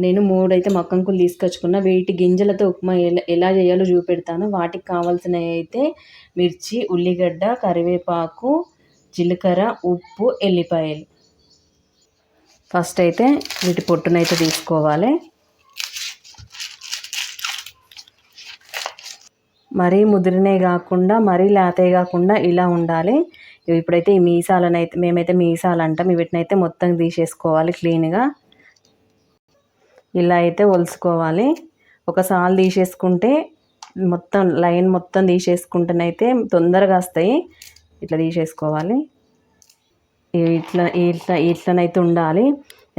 నేను 3 అయితే మక్కంకులు తీసుకొచ్చుకున్న. వీటి గింజలతో ఉప్మా ఎలా చేయాలో చూపెడతాను. వాటికి కావాల్సినవి అయితే మిర్చి, ఉల్లిగడ్డ, కరివేపాకు, జీలకర్ర, ఉప్పు, ఎల్లిపాయలు. ఫస్ట్ అయితే వీటి పొట్టునైతే తీసుకోవాలి. మరీ ముదిరినవి కాకుండా మరీ లేతవి కాకుండా ఇలా ఉండాలి. ఇప్పుడైతే ఈ మీసాలనైతే మేమైతే మీసాలు అంటాం. వీటినైతే మొత్తం తీసేసుకోవాలి క్లీన్గా. ఇలా అయితే ఒలుసుకోవాలి. ఒకసారి తీసేసుకుంటే మొత్తం లైన్ మొత్తం తీసేసుకుంటేనైతే తొందరగా వస్తాయి. ఇట్లా తీసేసుకోవాలి. ఇట్లనైతే ఉండాలి.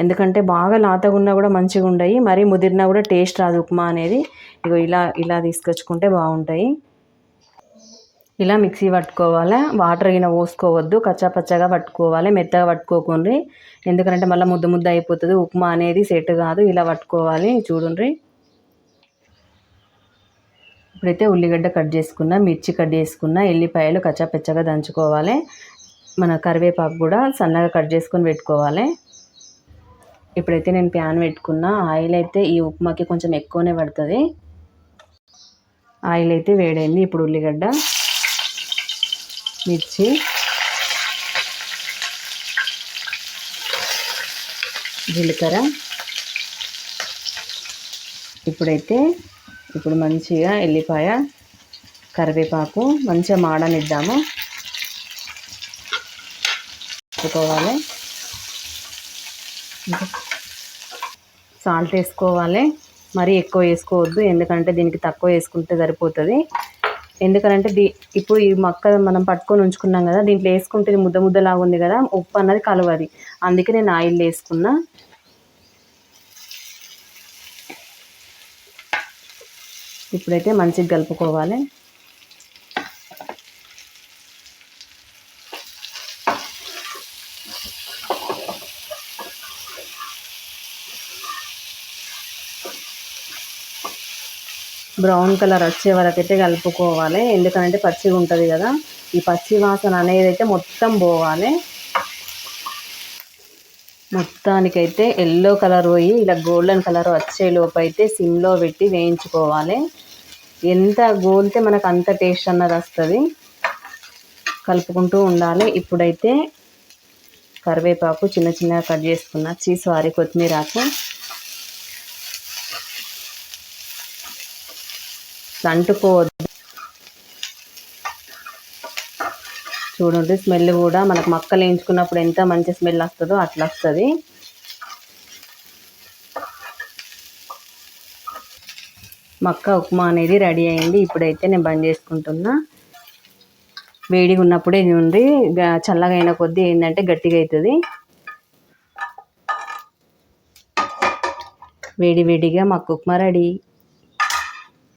ఎందుకంటే బాగా లాతగా ఉన్నా కూడా మంచిగా ఉండయి, మరీ ముదిరినా కూడా టేస్ట్ రాదు ఉప్మా అనేది. ఇగో ఇలా తీసుకొచ్చుకుంటే బాగుంటాయి. ఇలా మిక్సీ పట్టుకోవాలి. వాటర్ అయినా పోసుకోవద్దు, కచ్చాపచ్చగా పట్టుకోవాలి, మెత్తగా పట్టుకోకుండ్రి. ఎందుకంటే మళ్ళీ ముద్ద అయిపోతుంది, ఉప్మా అనేది సెట్ కాదు. ఇలా పట్టుకోవాలి. చూడండి. ఇప్పుడైతే ఉల్లిగడ్డ కట్ చేసుకున్న, మిర్చి కట్ చేసుకున్న, ఎల్లిపాయలు కచ్చాపచ్చగా దంచుకోవాలి. మన కరివేపాకు కూడా సన్నగా కట్ చేసుకొని పెట్టుకోవాలి. ఇప్పుడైతే నేను ప్యాన్ పెట్టుకున్న. ఆయిల్ అయితే ఈ ఉప్మాకి కొంచెం ఎక్కువనే పడుతుంది. ఆయిల్ అయితే వేడైంది. ఇప్పుడు ఉల్లిగడ్డ, మిర్చి, జీలకర్ర, ఇప్పుడు మంచిగా ఎల్లిపాయ, కరివేపాకు మంచిగా మాడనిద్దాము. పెట్టుకోవాలి. సాల్ట్ వేసుకోవాలి. మరీ ఎక్కువ వేసుకోవద్దు, ఎందుకంటే దీనికి తక్కువ వేసుకుంటే సరిపోతుంది. ఎందుకంటే ఇప్పుడు ఈ మనం పట్టుకొని ఉంచుకున్నాం కదా, దీంట్లో వేసుకుంటే ముద్దలాగా ఉంది కదా, ఉప్పు అన్నది కలవది. అందుకే నేను ఆయిల్ వేసుకున్నా. ఇప్పుడైతే మంచిగా కలుపుకోవాలి. బ్రౌన్ కలర్ వచ్చే వరకు అయితే కలుపుకోవాలి. ఎందుకంటే పచ్చిగా ఉంటుంది కదా, ఈ పచ్చి వాసన అనేది అయితే మొత్తం పోవాలి. మొత్తానికైతే ఎల్లో కలర్ పోయి ఇలా గోల్డెన్ కలర్ వచ్చే లోపు అయితే సిమ్లో పెట్టి వేయించుకోవాలి. ఎంత గోలితే మనకు అంత టేస్ట్ అన్నది వస్తుంది. కలుపుకుంటూ ఉండాలి. ఇప్పుడైతే కరివేపాకు చిన్నగా కట్ చేసుకున్న, కొత్తిమీరాకు అంటుకోవద్దు. చూడండి, స్మెల్ కూడా మనకు మక్కలు వేయించుకున్నప్పుడు ఎంత మంచి స్మెల్ వస్తుందో అట్లా వస్తుంది. మక్క ఉప్మా అనేది రెడీ అయింది. ఇప్పుడైతే నేను బంద్ చేసుకుంటున్నా. వేడిగా ఉన్నప్పుడే ఉంది, చల్లగా అయిన కొద్దీ ఏంటంటే గట్టిగా అవుతుంది. వేడిగా మక్క ఉప్మా రెడీ.